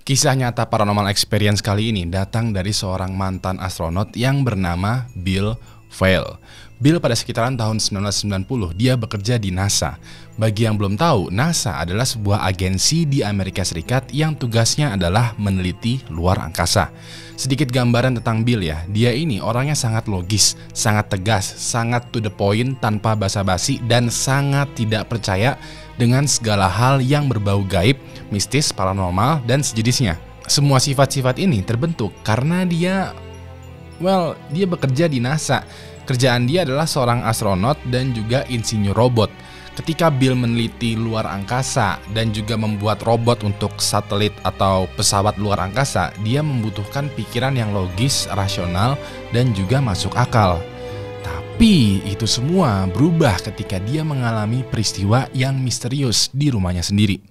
Kisah nyata paranormal experience kali ini datang dari seorang mantan astronot yang bernama Bill Vail. Bill pada sekitaran tahun 1990 dia bekerja di NASA. Bagi yang belum tahu, NASA adalah sebuah agensi di Amerika Serikat yang tugasnya adalah meneliti luar angkasa. Sedikit gambaran tentang Bill ya, dia ini orangnya sangat logis, sangat tegas, sangat to the point tanpa basa-basi dan sangat tidak percaya dengan segala hal yang berbau gaib, mistis, paranormal, dan sejenisnya. Semua sifat-sifat ini terbentuk karena dia bekerja di NASA. Kerjaan dia adalah seorang astronot dan juga insinyur robot. Ketika Bill meneliti luar angkasa dan juga membuat robot untuk satelit atau pesawat luar angkasa, dia membutuhkan pikiran yang logis, rasional, dan juga masuk akal. Tapi itu semua berubah ketika dia mengalami peristiwa yang misterius di rumahnya sendiri.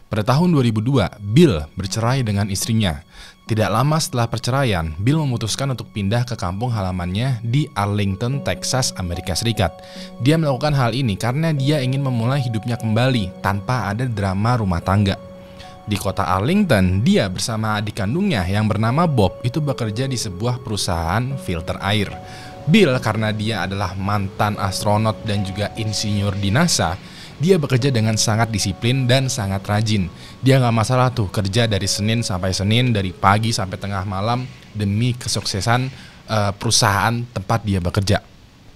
Pada tahun 2002, Bill bercerai dengan istrinya. Tidak lama setelah perceraian, Bill memutuskan untuk pindah ke kampung halamannya di Arlington, Texas, Amerika Serikat. Dia melakukan hal ini karena dia ingin memulai hidupnya kembali tanpa ada drama rumah tangga. Di kota Arlington, dia bersama adik kandungnya yang bernama Bob itu bekerja di sebuah perusahaan filter air. Bill karena dia adalah mantan astronot dan juga insinyur di NASA, dia bekerja dengan sangat disiplin dan sangat rajin. Dia gak masalah tuh kerja dari Senin sampai Senin, dari pagi sampai tengah malam demi kesuksesan perusahaan tempat dia bekerja.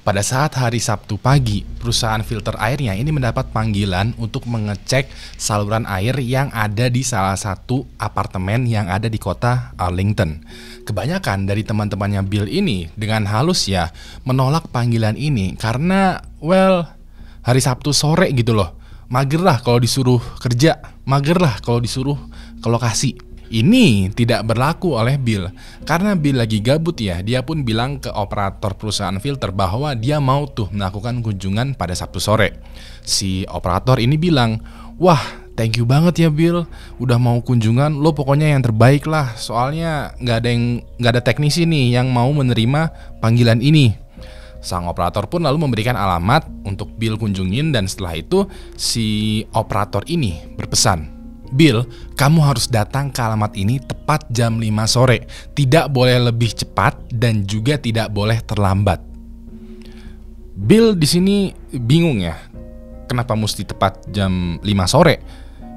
Pada saat hari Sabtu pagi, perusahaan filter airnya ini mendapat panggilan untuk mengecek saluran air yang ada di salah satu apartemen yang ada di kota Arlington. Kebanyakan dari teman-temannya Bill ini dengan halus ya menolak panggilan ini karena hari Sabtu sore gitu loh. Mager lah kalau disuruh kerja, mager lah kalau disuruh ke lokasi. Ini tidak berlaku oleh Bill. Karena Bill lagi gabut ya, dia pun bilang ke operator perusahaan filter bahwa dia mau tuh melakukan kunjungan pada Sabtu sore. Si operator ini bilang, "Wah, thank you banget ya Bill, udah mau kunjungan, lo pokoknya yang terbaik lah. Soalnya nggak ada teknisi nih yang mau menerima panggilan ini." Sang operator pun lalu memberikan alamat untuk Bill kunjungin dan setelah itu si operator ini berpesan, "Bill, kamu harus datang ke alamat ini tepat jam 5 sore. Tidak boleh lebih cepat dan juga tidak boleh terlambat." Bill di sini bingung ya. Kenapa mesti tepat jam 5 sore?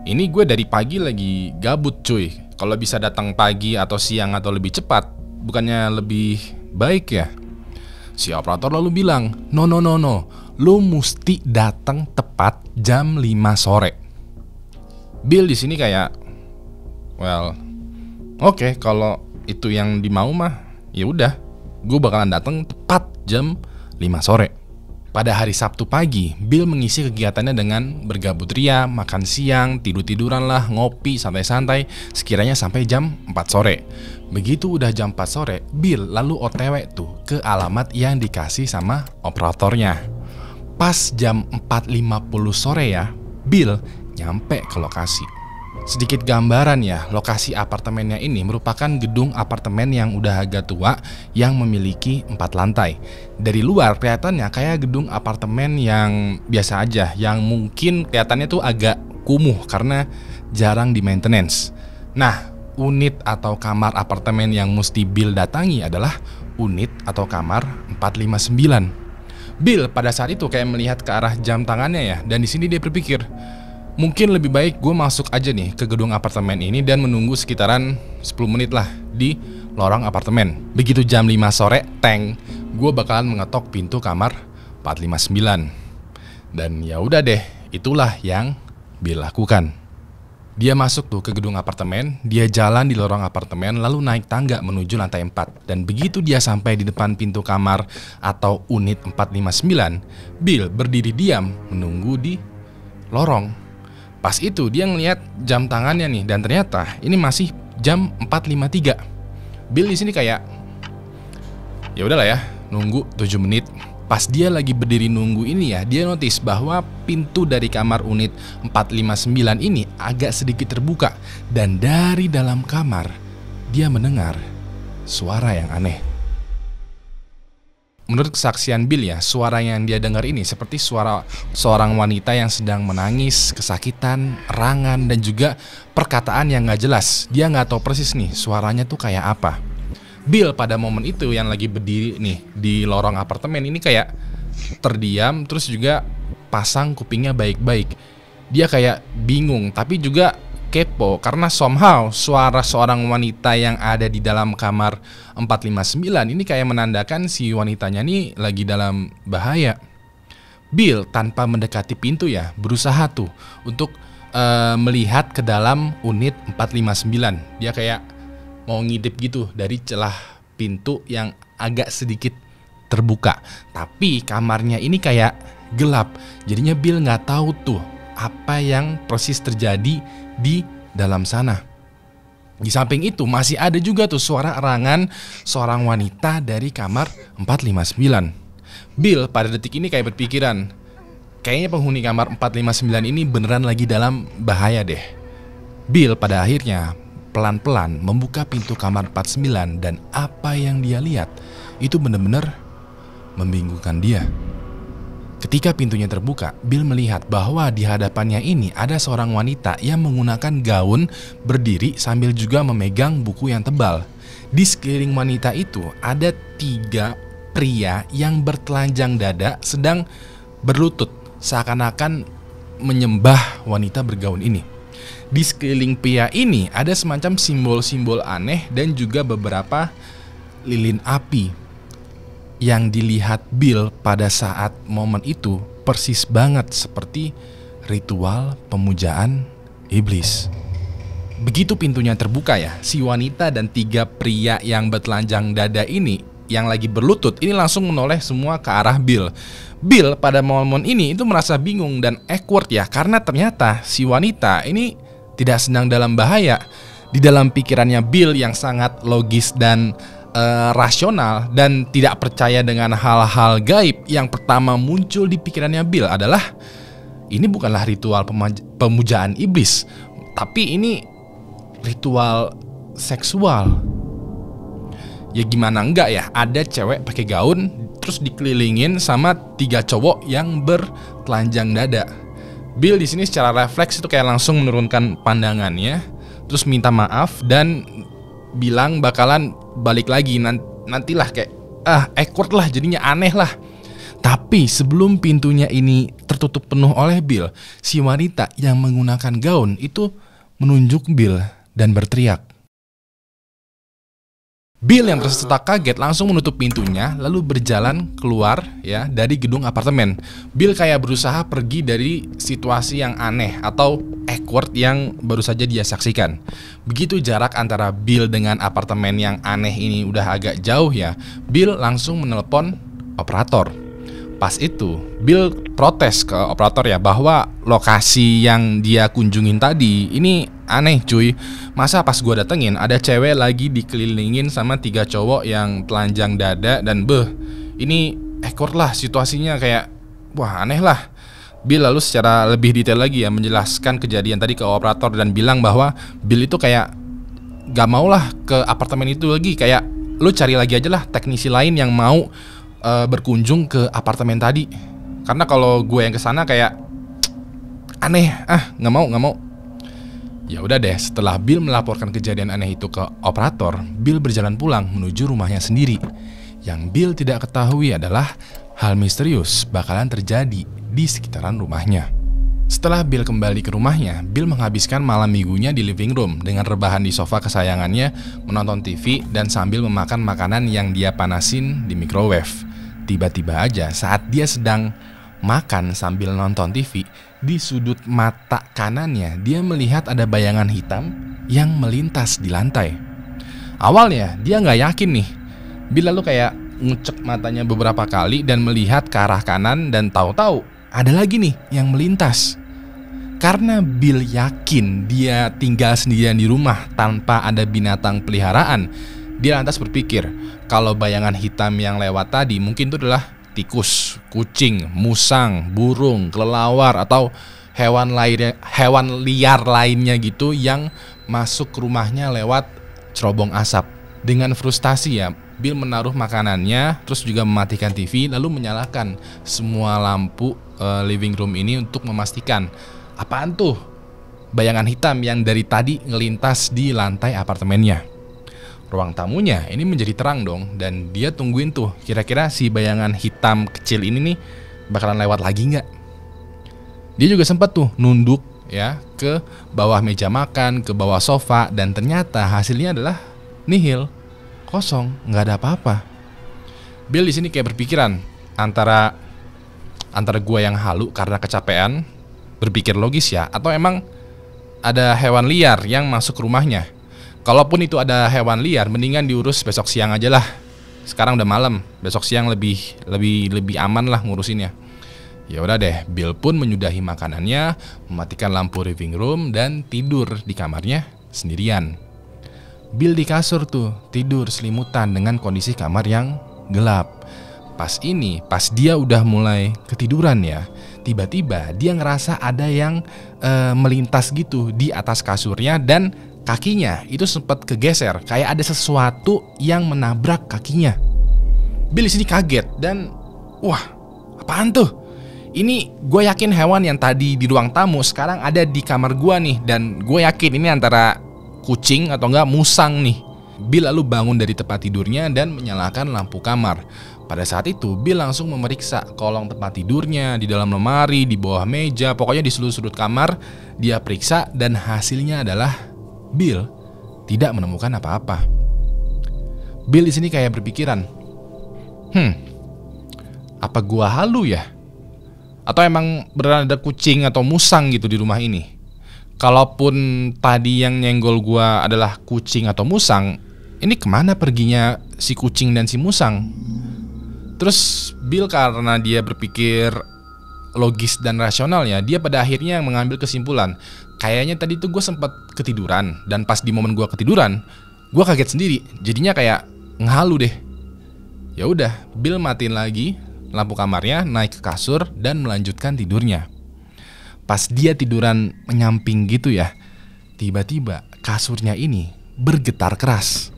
Ini gue dari pagi lagi gabut cuy. Kalau bisa datang pagi atau siang atau lebih cepat, bukannya lebih baik ya? Si operator lalu bilang, No, lo mesti datang tepat jam 5 sore. Bill di sini kayak, oke, kalau itu yang dimau mah, ya udah, gue bakalan datang tepat jam 5 sore. Pada hari Sabtu pagi, Bill mengisi kegiatannya dengan bergabut ria, makan siang, tidur-tiduran lah, ngopi, santai-santai, sekiranya sampai jam 4 sore. Begitu udah jam 4 sore, Bill lalu OTW tuh ke alamat yang dikasih sama operatornya. Pas jam 4.50 sore ya, Bill nyampe ke lokasi. Sedikit gambaran ya, lokasi apartemennya ini merupakan gedung apartemen yang udah agak tua yang memiliki 4 lantai. Dari luar kelihatannya kayak gedung apartemen yang biasa aja, yang mungkin kelihatannya tuh agak kumuh karena jarang di maintenance. Nah, unit atau kamar apartemen yang mesti Bill datangi adalah unit atau kamar 459. Bill pada saat itu kayak melihat ke arah jam tangannya ya, dan di sini dia berpikir, mungkin lebih baik gue masuk aja nih ke gedung apartemen ini dan menunggu sekitaran 10 menit lah di lorong apartemen. Begitu jam 5 sore, gue bakalan mengetok pintu kamar 459. Dan ya udah deh, itulah yang Bill lakukan. Dia masuk tuh ke gedung apartemen, dia jalan di lorong apartemen lalu naik tangga menuju lantai 4. Dan begitu dia sampai di depan pintu kamar atau unit 459, Bill berdiri diam menunggu di lorong. Pas itu dia ngelihat jam tangannya nih dan ternyata ini masih jam 4.53. Bill di sini kayak ya udahlah ya, nunggu 7 menit. Pas dia lagi berdiri nunggu ini ya, dia notice bahwa pintu dari kamar unit 459 ini agak sedikit terbuka dan dari dalam kamar dia mendengar suara yang aneh. menurut kesaksian Bill ya, suara yang dia dengar ini seperti suara seorang wanita yang sedang menangis, kesakitan, erangan, dan juga perkataan yang gak jelas. Dia gak tahu persis nih suaranya tuh kayak apa. Bill pada momen itu yang lagi berdiri nih di lorong apartemen ini kayak terdiam, terus juga pasang kupingnya baik-baik. Dia kayak bingung tapi juga kepo karena somehow suara seorang wanita yang ada di dalam kamar 459 ini kayak menandakan si wanitanya nih lagi dalam bahaya. Bill tanpa mendekati pintu ya berusaha tuh untuk melihat ke dalam unit 459. Dia kayak mau ngintip gitu dari celah pintu yang agak sedikit terbuka. Tapi kamarnya ini kayak gelap. Jadinya Bill nggak tahu tuh apa yang persis terjadi di dalam sana. Di samping itu masih ada juga tuh suara erangan seorang wanita dari kamar 459. Bill pada detik ini kayak berpikiran, kayaknya penghuni kamar 459 ini beneran lagi dalam bahaya deh. Bill pada akhirnya pelan-pelan membuka pintu kamar 49 dan apa yang dia lihat itu bener-bener membingungkan dia. Ketika pintunya terbuka, Bill melihat bahwa di hadapannya ini ada seorang wanita yang menggunakan gaun berdiri sambil juga memegang buku yang tebal. Di sekeliling wanita itu ada 3 pria yang bertelanjang dada sedang berlutut seakan-akan menyembah wanita bergaun ini. Di sekeliling pria ini ada semacam simbol-simbol aneh dan juga beberapa lilin api. Yang dilihat Bill pada saat momen itu persis banget seperti ritual pemujaan iblis. Begitu pintunya terbuka ya, si wanita dan 3 pria yang bertelanjang dada ini yang lagi berlutut ini langsung menoleh semua ke arah Bill. Bill pada momen ini itu merasa bingung dan awkward ya, karena ternyata si wanita ini tidak sedang dalam bahaya. Di dalam pikirannya Bill yang sangat logis dan rasional dan tidak percaya dengan hal-hal gaib, yang pertama muncul di pikirannya Bill adalah ini bukanlah ritual pemujaan iblis, tapi ini ritual seksual. Ya gimana enggak ya, ada cewek pakai gaun terus dikelilingin sama 3 cowok yang bertelanjang dada. Bill di sini secara refleks itu kayak langsung menurunkan pandangannya, terus minta maaf dan bilang bakalan balik lagi nantilah, kayak awkward lah, jadinya aneh lah. Tapi sebelum pintunya ini tertutup penuh oleh Bill, si wanita yang menggunakan gaun itu menunjuk Bill dan berteriak. Bill yang tersetak kaget langsung menutup pintunya lalu berjalan keluar ya dari gedung apartemen. Bill kayak berusaha pergi dari situasi yang aneh atau awkward yang baru saja dia saksikan. Begitu jarak antara Bill dengan apartemen yang aneh ini udah agak jauh ya, Bill langsung menelpon operator. Pas itu Bill protes ke operator ya bahwa lokasi yang dia kunjungin tadi ini aneh cuy. Masa pas gue datengin ada cewek lagi dikelilingin sama 3 cowok yang telanjang dada dan ini awkward lah situasinya, kayak wah aneh lah. Bill lalu secara lebih detail lagi ya menjelaskan kejadian tadi ke operator dan bilang bahwa Bill itu kayak gak mau lah ke apartemen itu lagi, kayak lu cari lagi aja lah teknisi lain yang mau berkunjung ke apartemen tadi, karena kalau gue yang kesana kayak aneh, nggak mau. Ya udah deh, setelah Bill melaporkan kejadian aneh itu ke operator, Bill berjalan pulang menuju rumahnya sendiri. Yang Bill tidak ketahui adalah hal misterius bakalan terjadi di sekitaran rumahnya. Setelah Bill kembali ke rumahnya, Bill menghabiskan malam minggunya di living room dengan rebahan di sofa kesayangannya, menonton TV dan sambil memakan makanan yang dia panasin di microwave. Tiba-tiba aja saat dia sedang makan sambil nonton TV, di sudut mata kanannya dia melihat ada bayangan hitam yang melintas di lantai. Awalnya dia nggak yakin nih. Bill lalu kayak ngucek matanya beberapa kali dan melihat ke arah kanan dan tahu-tahu ada lagi nih yang melintas. Karena Bill yakin dia tinggal sendirian di rumah tanpa ada binatang peliharaan, dia lantas berpikir kalau bayangan hitam yang lewat tadi mungkin itu adalah tikus, kucing, musang, burung, kelelawar atau hewan liar lainnya gitu yang masuk ke rumahnya lewat cerobong asap. Dengan frustasi ya, Bill menaruh makanannya, terus juga mematikan TV, lalu menyalakan semua lampu living room ini untuk memastikan apaan tuh bayangan hitam yang dari tadi ngelintas di lantai apartemennya. Ruang tamunya ini menjadi terang dong, dan dia tungguin tuh kira-kira si bayangan hitam kecil ini nih bakalan lewat lagi nggak. Dia juga sempat tuh nunduk ya ke bawah meja makan, ke bawah sofa, dan ternyata hasilnya adalah nihil, kosong, nggak ada apa-apa. Bill di sini kayak berpikiran antara gua yang halu karena kecapean, berpikir logis ya, atau emang ada hewan liar yang masuk ke rumahnya. Kalaupun itu ada hewan liar, mendingan diurus besok siang aja lah. Sekarang udah malam, besok siang lebih aman lah ngurusinnya. Ya udah deh, Bill pun menyudahi makanannya, mematikan lampu living room, dan tidur di kamarnya sendirian. Bill di kasur tuh, tidur selimutan dengan kondisi kamar yang gelap. Pas dia udah mulai ketiduran ya, tiba-tiba dia ngerasa ada yang melintas gitu di atas kasurnya, dan kakinya itu sempat kegeser, kayak ada sesuatu yang menabrak kakinya. Bill di sini kaget dan wah, apaan tuh? Ini gue yakin hewan yang tadi di ruang tamu sekarang ada di kamar gue nih, dan gue yakin ini antara kucing atau enggak musang nih. Bill lalu bangun dari tempat tidurnya dan menyalakan lampu kamar. Pada saat itu Bill langsung memeriksa kolong tempat tidurnya, di dalam lemari, di bawah meja, pokoknya di seluruh sudut kamar dia periksa, dan hasilnya adalah Bill tidak menemukan apa-apa. Bill di sini kayak berpikiran, apa gua halu ya? Atau emang beneran ada kucing atau musang gitu di rumah ini? Kalaupun tadi yang nyenggol gua adalah kucing atau musang, ini kemana perginya si kucing dan si musang? Terus Bill karena dia berpikir logis dan rasional ya, dia pada akhirnya mengambil kesimpulan, kayaknya tadi tuh gue sempat ketiduran, dan pas di momen gue ketiduran, gue kaget sendiri, jadinya kayak ngehalu deh. Ya udah, Bill matiin lagi lampu kamarnya, naik ke kasur, dan melanjutkan tidurnya. Pas dia tiduran menyamping gitu ya, tiba-tiba kasurnya ini bergetar keras.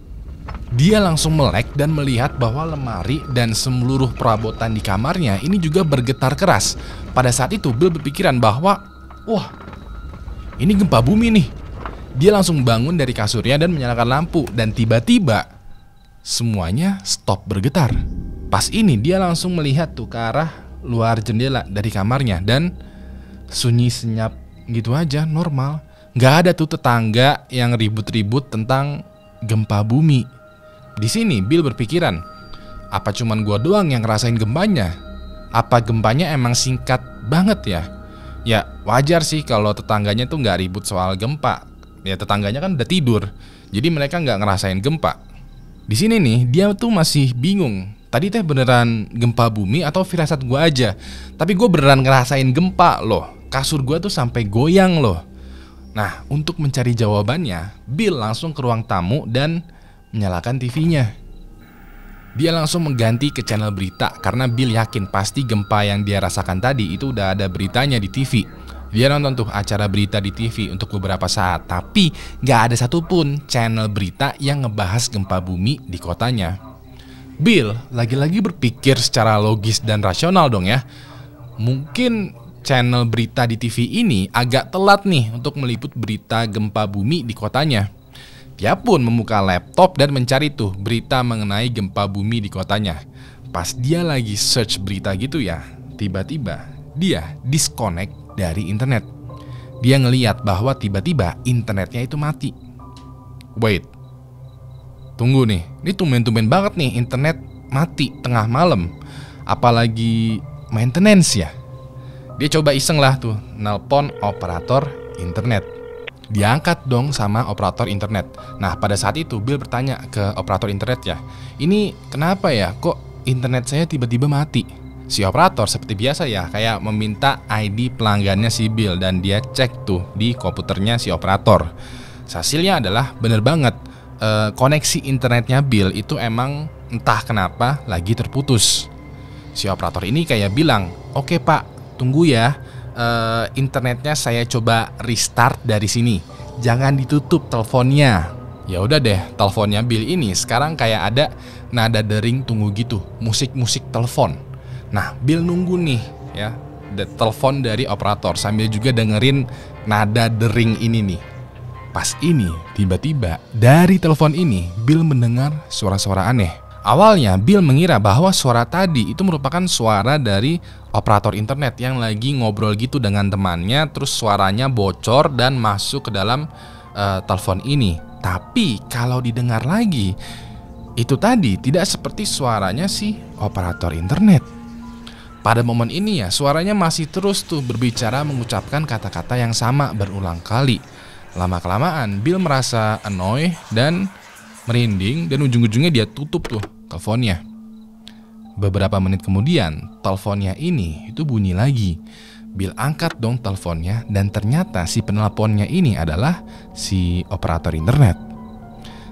Dia langsung melek dan melihat bahwa lemari dan seluruh perabotan di kamarnya ini juga bergetar keras. Pada saat itu Bill berpikiran bahwa, wah, ini gempa bumi nih. Dia langsung bangun dari kasurnya dan menyalakan lampu, dan tiba-tiba semuanya stop bergetar. Pas ini dia langsung melihat tuh ke arah luar jendela dari kamarnya, dan sunyi senyap gitu aja, normal. Gak ada tuh tetangga yang ribut-ribut tentang gempa bumi. Di sini Bill berpikiran, apa cuman gua doang yang ngerasain gempanya? Apa gempanya emang singkat banget ya? Ya wajar sih kalau tetangganya tuh gak ribut soal gempa. Ya tetangganya kan udah tidur, jadi mereka gak ngerasain gempa. Di sini nih dia tuh masih bingung. Tadi teh beneran gempa bumi atau firasat gue aja? Tapi gue beneran ngerasain gempa loh. Kasur gue tuh sampai goyang loh. Nah, untuk mencari jawabannya, Bill langsung ke ruang tamu dan menyalakan TV-nya. Dia langsung mengganti ke channel berita karena Bill yakin pasti gempa yang dia rasakan tadi itu udah ada beritanya di TV. Dia nonton tuh acara berita di TV untuk beberapa saat, tapi gak ada satupun channel berita yang ngebahas gempa bumi di kotanya. Bill lagi-lagi berpikir secara logis dan rasional dong ya. Mungkin channel berita di TV ini agak telat nih untuk meliput berita gempa bumi di kotanya. Dia pun membuka laptop dan mencari tuh berita mengenai gempa bumi di kotanya. Pas dia lagi search berita gitu ya, tiba-tiba dia disconnect dari internet. Dia ngeliat bahwa tiba-tiba internetnya itu mati. Wait, tunggu nih, ini tumben-tumben banget nih internet mati tengah malam. Apalagi maintenance ya. Dia coba iseng lah tuh, nelpon operator internet. Diangkat dong sama operator internet. Nah pada saat itu Bill bertanya ke operator internet ya, ini kenapa ya kok internet saya tiba-tiba mati? Si operator seperti biasa ya, kayak meminta ID pelanggannya si Bill, dan dia cek tuh di komputernya si operator. Hasilnya adalah bener banget. Koneksi internetnya Bill itu emang entah kenapa lagi terputus. Si operator ini kayak bilang, oke pak, tunggu ya, internetnya saya coba restart dari sini, jangan ditutup teleponnya. Ya udah deh, teleponnya Bill ini sekarang kayak ada nada dering tunggu gitu, musik-musik telepon. Nah, Bill nunggu nih ya, telepon dari operator sambil juga dengerin nada dering ini nih. Pas ini, tiba-tiba dari telepon ini Bill mendengar suara-suara aneh. Awalnya Bill mengira bahwa suara tadi itu merupakan suara dari operator internet yang lagi ngobrol gitu dengan temannya, terus suaranya bocor dan masuk ke dalam telepon ini. Tapi kalau didengar lagi, itu tadi tidak seperti suaranya si operator internet. Pada momen ini ya, suaranya masih terus tuh berbicara mengucapkan kata-kata yang sama berulang kali. Lama-kelamaan Bill merasa annoy dan merinding dan ujung-ujungnya dia tutup tuh teleponnya. Beberapa menit kemudian, teleponnya ini itu bunyi lagi. Bill angkat dong teleponnya dan ternyata si penelponnya ini adalah si operator internet.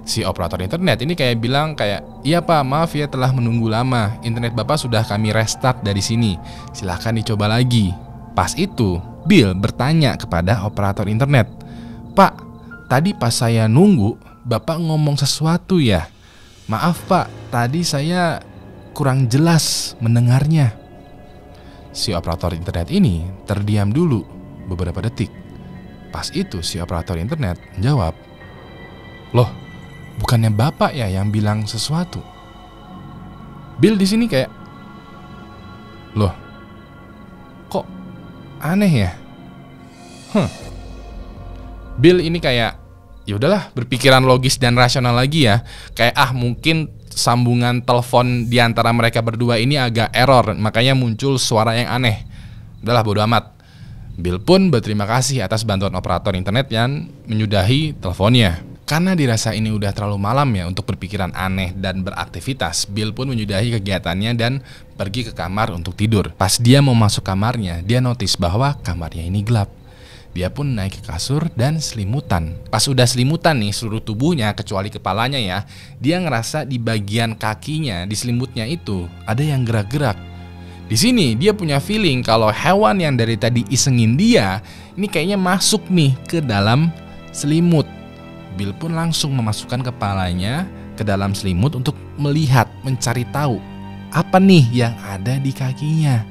Si operator internet ini kayak bilang kayak, "Iya Pak, maaf ya telah menunggu lama. Internet Bapak sudah kami restart dari sini. Silahkan dicoba lagi." Pas itu, Bill bertanya kepada operator internet, "Pak, tadi pas saya nunggu, Bapak ngomong sesuatu ya? Maaf Pak, tadi saya kurang jelas mendengarnya." Si operator internet ini terdiam dulu beberapa detik. Pas itu si operator internet menjawab, "Loh, bukannya Bapak ya yang bilang sesuatu?" Bill di sini kayak, "Loh, kok aneh ya?" Bill ini kayak, ya udahlah, berpikiran logis dan rasional lagi ya. Kayak mungkin sambungan telepon di antara mereka berdua ini agak error, makanya muncul suara yang aneh. Udahlah, bodo amat. Bill pun berterima kasih atas bantuan operator internet yang menyudahi teleponnya. Karena dirasa ini udah terlalu malam ya untuk berpikiran aneh dan beraktivitas, Bill pun menyudahi kegiatannya dan pergi ke kamar untuk tidur. Pas dia mau masuk kamarnya, dia notice bahwa kamarnya ini gelap. Dia pun naik ke kasur dan selimutan. Pas udah selimutan nih, seluruh tubuhnya kecuali kepalanya ya, dia ngerasa di bagian kakinya, di selimutnya itu ada yang gerak-gerak. Di sini dia punya feeling kalau hewan yang dari tadi isengin dia ini kayaknya masuk nih ke dalam selimut. Bill pun langsung memasukkan kepalanya ke dalam selimut untuk melihat, mencari tahu apa nih yang ada di kakinya.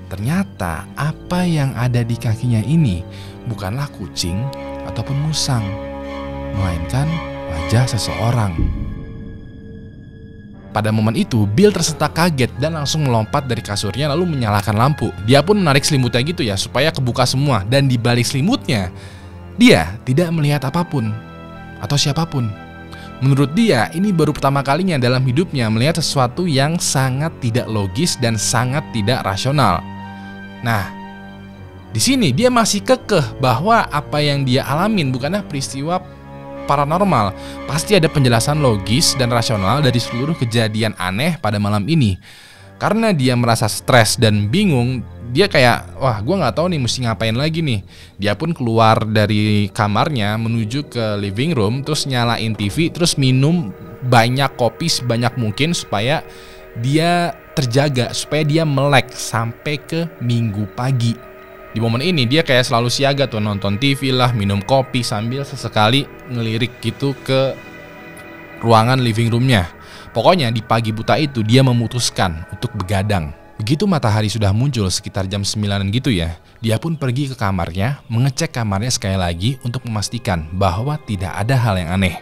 Ternyata apa yang ada di kakinya ini bukanlah kucing ataupun musang, melainkan wajah seseorang. Pada momen itu, Bill tersentak kaget dan langsung melompat dari kasurnya lalu menyalakan lampu. Dia pun menarik selimutnya gitu ya, supaya kebuka semua. Dan di balik selimutnya, dia tidak melihat apapun atau siapapun. Menurut dia, ini baru pertama kalinya dalam hidupnya melihat sesuatu yang sangat tidak logis dan sangat tidak rasional. Nah, di sini dia masih kekeh bahwa apa yang dia alamin bukanlah peristiwa paranormal. Pasti ada penjelasan logis dan rasional dari seluruh kejadian aneh pada malam ini. Karena dia merasa stres dan bingung, dia kayak, wah gue gak tahu nih mesti ngapain lagi nih. Dia pun keluar dari kamarnya menuju ke living room, terus nyalain TV, terus minum banyak kopi sebanyak mungkin supaya dia terjaga, supaya dia melek sampai ke Minggu pagi. Di momen ini dia kayak selalu siaga tuh, nonton TV lah, minum kopi sambil sesekali ngelirik gitu ke ruangan living roomnya. Pokoknya di pagi buta itu dia memutuskan untuk begadang. Begitu matahari sudah muncul sekitar jam 9 gitu ya, dia pun pergi ke kamarnya, mengecek kamarnya sekali lagi untuk memastikan bahwa tidak ada hal yang aneh.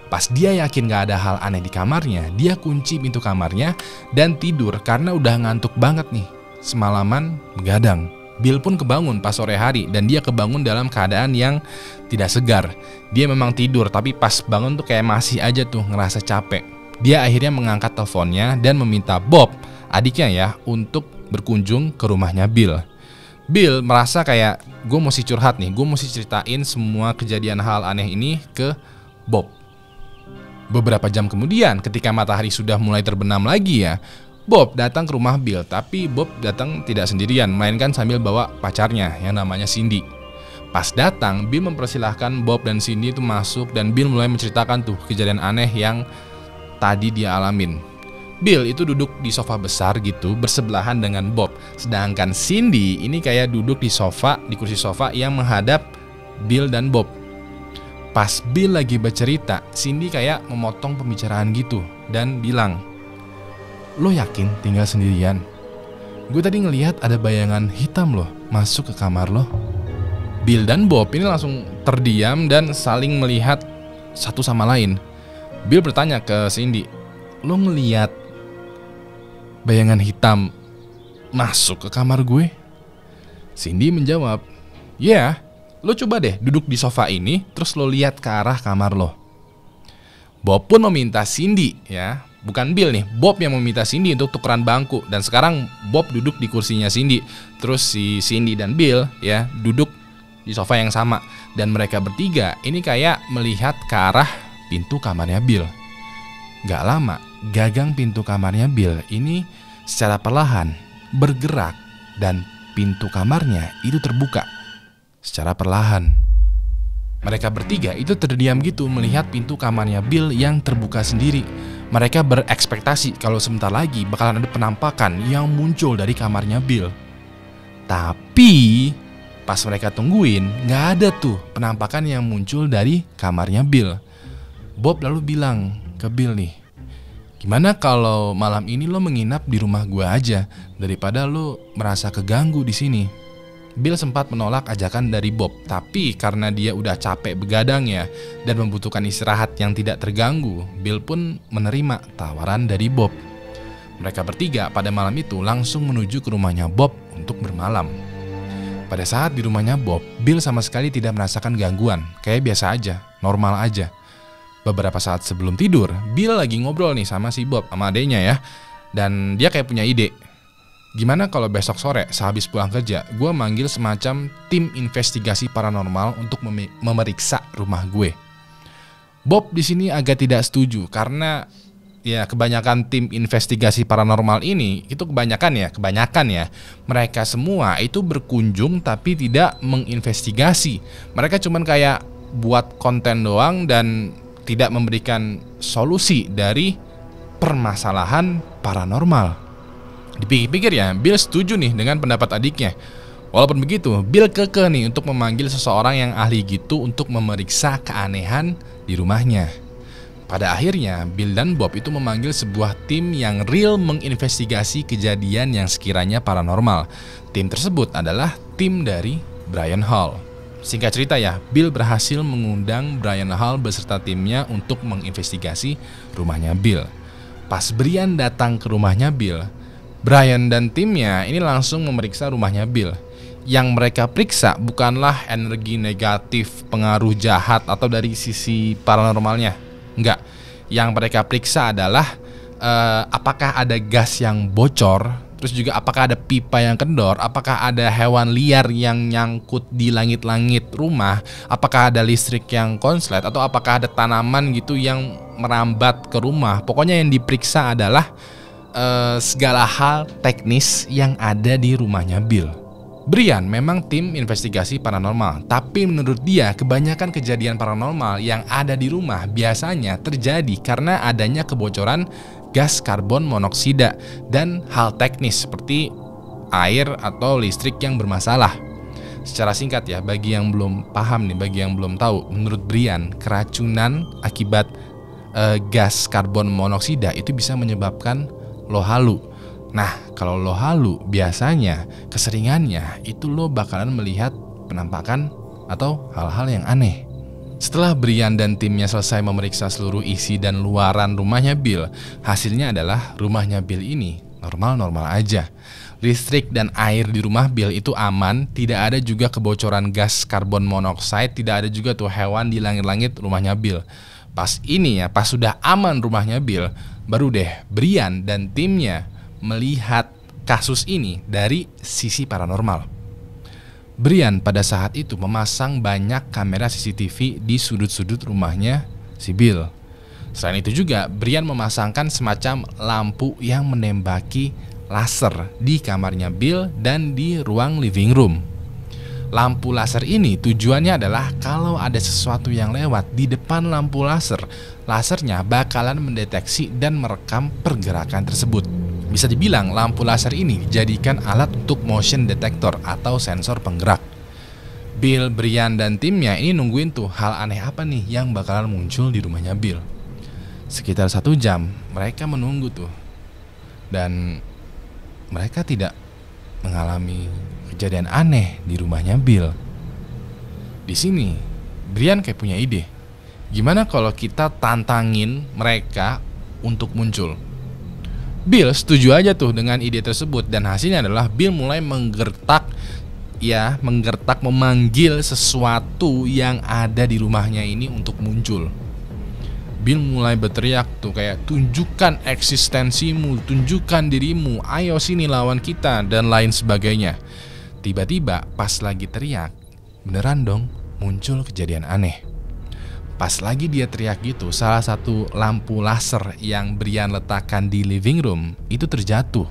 Pas dia yakin gak ada hal aneh di kamarnya, dia kunci pintu kamarnya dan tidur karena udah ngantuk banget nih, semalaman begadang. Bill pun kebangun pas sore hari dan dia kebangun dalam keadaan yang tidak segar. Dia memang tidur tapi pas bangun tuh kayak masih aja tuh ngerasa capek. Dia akhirnya mengangkat teleponnya dan meminta Bob, adiknya ya, untuk berkunjung ke rumahnya Bill. Bill merasa kayak, gue mesti curhat nih, gue mesti ceritain semua kejadian hal aneh ini ke Bob. Beberapa jam kemudian ketika matahari sudah mulai terbenam lagi ya, Bob datang ke rumah Bill, tapi Bob datang tidak sendirian, melainkan sambil bawa pacarnya yang namanya Cindy. Pas datang, Bill mempersilahkan Bob dan Cindy itu masuk dan Bill mulai menceritakan tuh kejadian aneh yang tadi dia alamin. Bill itu duduk di sofa besar gitu bersebelahan dengan Bob, sedangkan Cindy ini kayak duduk di sofa, di kursi sofa yang menghadap Bill dan Bob. Pas Bill lagi bercerita, Cindy kayak memotong pembicaraan gitu dan bilang, "Lo yakin tinggal sendirian? Gue tadi ngelihat ada bayangan hitam loh masuk ke kamar lo." Bill dan Bob ini langsung terdiam dan saling melihat satu sama lain. Bill bertanya ke Cindy, "Lo ngelihat bayangan hitam masuk ke kamar gue?" Cindy menjawab, "Ya, lo coba deh duduk di sofa ini, terus lo lihat ke arah kamar lo." Bob pun meminta Cindy, ya, bukan Bill nih, Bob yang meminta Cindy untuk tukeran bangku. Dan sekarang Bob duduk di kursinya Cindy, terus si Cindy dan Bill ya duduk di sofa yang sama. Dan mereka bertiga ini kayak melihat ke arah pintu kamarnya Bill. Gak lama, gagang pintu kamarnya Bill ini secara perlahan bergerak dan pintu kamarnya itu terbuka secara perlahan. Mereka bertiga itu terdiam gitu melihat pintu kamarnya Bill yang terbuka sendiri. Mereka berekspektasi kalau sebentar lagi bakalan ada penampakan yang muncul dari kamarnya Bill. Tapi pas mereka tungguin, gak ada tuh penampakan yang muncul dari kamarnya Bill. Bob lalu bilang ke Bill nih, "Gimana kalau malam ini lo menginap di rumah gue aja daripada lo merasa keganggu di sini?" Bill sempat menolak ajakan dari Bob, tapi karena dia udah capek begadang ya dan membutuhkan istirahat yang tidak terganggu, Bill pun menerima tawaran dari Bob. Mereka bertiga pada malam itu langsung menuju ke rumahnya Bob untuk bermalam. Pada saat di rumahnya Bob, Bill sama sekali tidak merasakan gangguan, kayak biasa aja, normal aja. Beberapa saat sebelum tidur, Bill lagi ngobrol nih sama si Bob, sama adenya ya, dan dia kayak punya ide. "Gimana kalau besok sore sehabis pulang kerja, gue manggil semacam tim investigasi paranormal untuk memeriksa rumah gue?" Bob di sini agak tidak setuju karena ya kebanyakan tim investigasi paranormal ini itu kebanyakan ya mereka semua itu berkunjung tapi tidak menginvestigasi. Mereka cuman kayak buat konten doang dan tidak memberikan solusi dari permasalahan paranormal. Dipikir-pikir ya, Bill setuju nih dengan pendapat adiknya. Walaupun begitu, Bill kekeh nih untuk memanggil seseorang yang ahli gitu untuk memeriksa keanehan di rumahnya. Pada akhirnya, Bill dan Bob itu memanggil sebuah tim yang real menginvestigasi kejadian yang sekiranya paranormal. Tim tersebut adalah tim dari Brian Hall. Singkat cerita ya, Bill berhasil mengundang Brian Hall beserta timnya untuk menginvestigasi rumahnya Bill. Pas Brian datang ke rumahnya Bill, Brian dan timnya ini langsung memeriksa rumahnya Bill. Yang mereka periksa bukanlah energi negatif, pengaruh jahat atau dari sisi paranormalnya. Enggak. Yang mereka periksa adalah apakah ada gas yang bocor, terus juga apakah ada pipa yang kendor, apakah ada hewan liar yang nyangkut di langit-langit rumah, apakah ada listrik yang konslet, atau apakah ada tanaman gitu yang merambat ke rumah. Pokoknya yang diperiksa adalah segala hal teknis yang ada di rumahnya Bill. Brian memang tim investigasi paranormal, tapi menurut dia kebanyakan kejadian paranormal yang ada di rumah biasanya terjadi karena adanya kebocoran gas karbon monoksida dan hal teknis seperti air atau listrik yang bermasalah. Secara singkat ya, bagi yang belum paham nih, bagi yang belum tahu, menurut Brian keracunan akibat gas karbon monoksida itu bisa menyebabkan lo halu. Nah, kalau lo halu biasanya keseringannya itu lo bakalan melihat penampakan atau hal-hal yang aneh. Setelah Brian dan timnya selesai memeriksa seluruh isi dan luaran rumahnya Bill, hasilnya adalah rumahnya Bill ini normal-normal aja. Listrik dan air di rumah Bill itu aman, tidak ada juga kebocoran gas karbon monoksida, tidak ada juga tuh hewan di langit-langit rumahnya Bill. Pas sudah aman rumahnya Bill, baru deh Brian dan timnya melihat kasus ini dari sisi paranormal. Brian pada saat itu memasang banyak kamera CCTV di sudut-sudut rumahnya si Bill. Selain itu juga Brian memasangkan semacam lampu yang menembaki laser di kamarnya Bill dan di ruang living room. Lampu laser ini tujuannya adalah kalau ada sesuatu yang lewat di depan lampu laser, lasernya bakalan mendeteksi dan merekam pergerakan tersebut. Bisa dibilang lampu laser ini dijadikan alat untuk motion detector atau sensor penggerak. Bill, Brian, dan timnya ini nungguin tuh hal aneh apa nih yang bakalan muncul di rumahnya Bill. Sekitar 1 jam mereka menunggu tuh, dan mereka tidak mengalami kejadian aneh di rumahnya Bill. Di sini Brian kayak punya ide, gimana kalau kita tantangin mereka untuk muncul. Bill setuju aja tuh dengan ide tersebut, dan hasilnya adalah Bill mulai menggertak memanggil sesuatu yang ada di rumahnya ini untuk muncul. Bill mulai berteriak tuh kayak, tunjukkan eksistensimu, tunjukkan dirimu, ayo sini lawan kita, dan lain sebagainya. Tiba-tiba pas lagi teriak, beneran dong muncul kejadian aneh. Pas lagi dia teriak gitu, salah satu lampu laser yang Brian letakkan di living room itu terjatuh.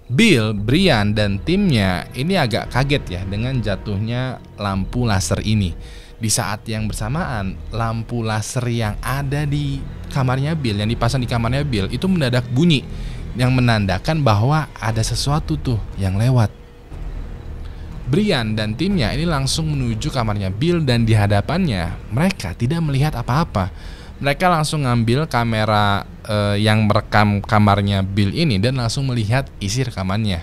Bill, Brian, dan timnya ini agak kaget ya dengan jatuhnya lampu laser ini. Di saat yang bersamaan, lampu laser yang ada di kamarnya Bill, yang dipasang di kamarnya Bill, itu mendadak bunyi, yang menandakan bahwa ada sesuatu tuh yang lewat. Brian dan timnya ini langsung menuju kamarnya Bill, dan di hadapannya mereka tidak melihat apa-apa. Mereka langsung ngambil kamera yang merekam kamarnya Bill ini dan langsung melihat isi rekamannya.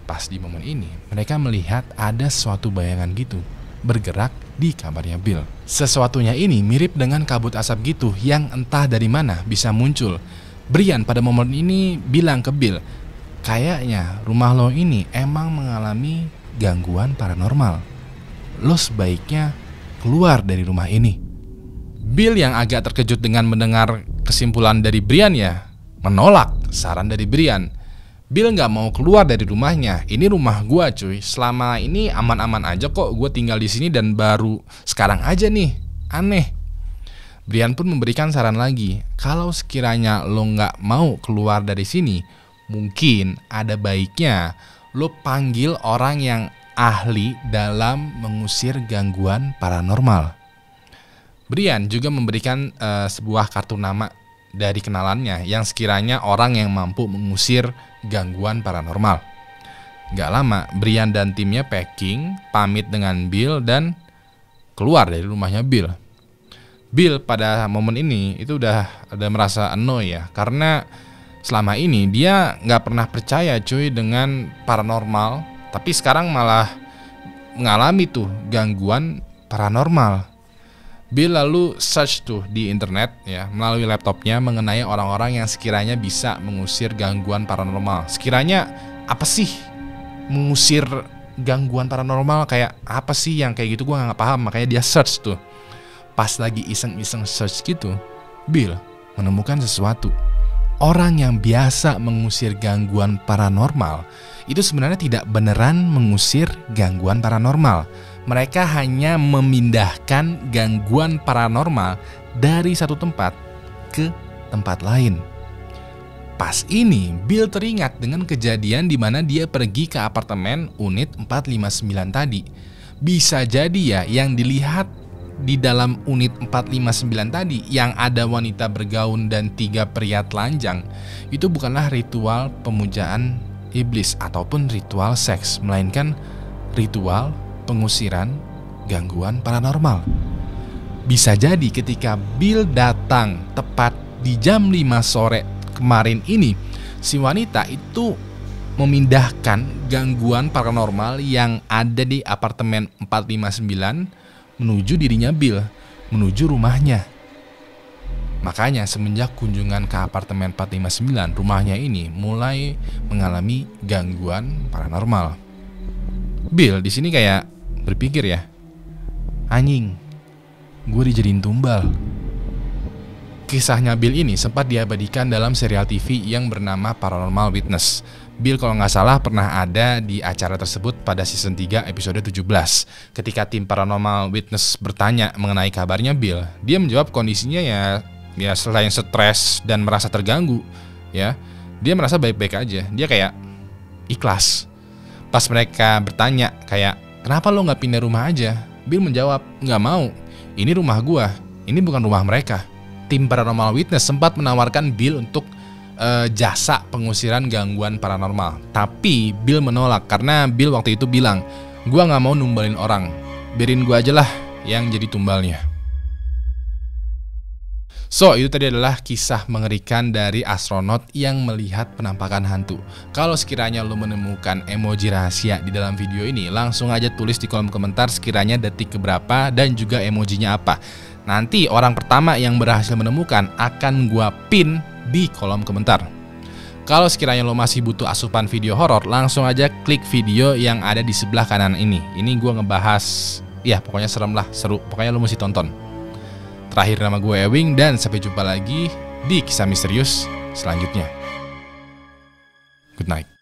Pas di momen ini mereka melihat ada suatu bayangan gitu bergerak di kamarnya Bill. Sesuatunya ini mirip dengan kabut asap gitu yang entah dari mana bisa muncul. Brian pada momen ini bilang ke Bill, kayaknya rumah lo ini emang mengalami gangguan paranormal. Lo sebaiknya keluar dari rumah ini. Bill yang agak terkejut dengan mendengar kesimpulan dari Brian ya menolak saran dari Brian. Bill gak mau keluar dari rumahnya. Ini rumah gua cuy. Selama ini aman-aman aja kok. Gue tinggal di sini dan baru sekarang aja nih aneh. Brian pun memberikan saran lagi. Kalau sekiranya lo gak mau keluar dari sini, mungkin ada baiknya lo panggil orang yang ahli dalam mengusir gangguan paranormal. Brian juga memberikan sebuah kartu nama dari kenalannya yang sekiranya orang yang mampu mengusir gangguan paranormal. Gak lama, Brian dan timnya packing, pamit dengan Bill dan keluar dari rumahnya Bill. Bill pada momen ini itu udah merasa annoy ya, karena selama ini dia gak pernah percaya cuy dengan paranormal, tapi sekarang malah mengalami tuh gangguan paranormal. Bill lalu search tuh di internet ya melalui laptopnya mengenai orang-orang yang sekiranya bisa mengusir gangguan paranormal. Sekiranya apa sih mengusir gangguan paranormal, kayak apa sih yang kayak gitu, gue gak paham. Makanya dia search tuh. Pas lagi iseng-iseng search gitu, Bill menemukan sesuatu. Orang yang biasa mengusir gangguan paranormal itu sebenarnya tidak beneran mengusir gangguan paranormal. Mereka hanya memindahkan gangguan paranormal dari satu tempat ke tempat lain. Pas ini Bill teringat dengan kejadian di mana dia pergi ke apartemen unit 459 tadi. Bisa jadi ya yang dilihat di dalam unit 459 tadi yang ada wanita bergaun dan 3 pria telanjang itu bukanlah ritual pemujaan iblis ataupun ritual seks, melainkan ritual pengusiran gangguan paranormal. Bisa jadi ketika Bill datang tepat di jam 5 sore kemarin ini, si wanita itu memindahkan gangguan paranormal yang ada di apartemen 459 menuju dirinya Bill, menuju rumahnya. Makanya semenjak kunjungan ke apartemen 459, rumahnya ini mulai mengalami gangguan paranormal. Bill di sini kayak berpikir ya, anjing, gue dijadiin tumbal. Kisahnya Bill ini sempat diabadikan dalam serial TV yang bernama Paranormal Witness. Bill kalau nggak salah pernah ada di acara tersebut pada season 3 episode 17. Ketika tim Paranormal Witness bertanya mengenai kabarnya Bill, dia menjawab kondisinya ya selain stres dan merasa terganggu, ya dia merasa baik-baik aja. Dia kayak ikhlas. Pas mereka bertanya kayak, kenapa lo gak pindah rumah aja? Bill menjawab, gak mau, ini rumah gua, ini bukan rumah mereka. Tim Paranormal Witness sempat menawarkan Bill untuk jasa pengusiran gangguan paranormal. Tapi Bill menolak karena Bill waktu itu bilang, gua gak mau numbalin orang. biarin gue aja lah yang jadi tumbalnya. So, itu tadi adalah kisah mengerikan dari astronot yang melihat penampakan hantu. Kalau sekiranya lo menemukan emoji rahasia di dalam video ini, langsung aja tulis di kolom komentar sekiranya detik keberapa dan juga emojinya apa. Nanti orang pertama yang berhasil menemukan akan gua pin di kolom komentar. Kalau sekiranya lo masih butuh asupan video horor, langsung aja klik video yang ada di sebelah kanan ini. Ini gua ngebahas, ya pokoknya serem lah, seru. Pokoknya lo mesti tonton. Terakhir, nama gue Ewing dan sampai jumpa lagi di kisah misterius selanjutnya. Good night.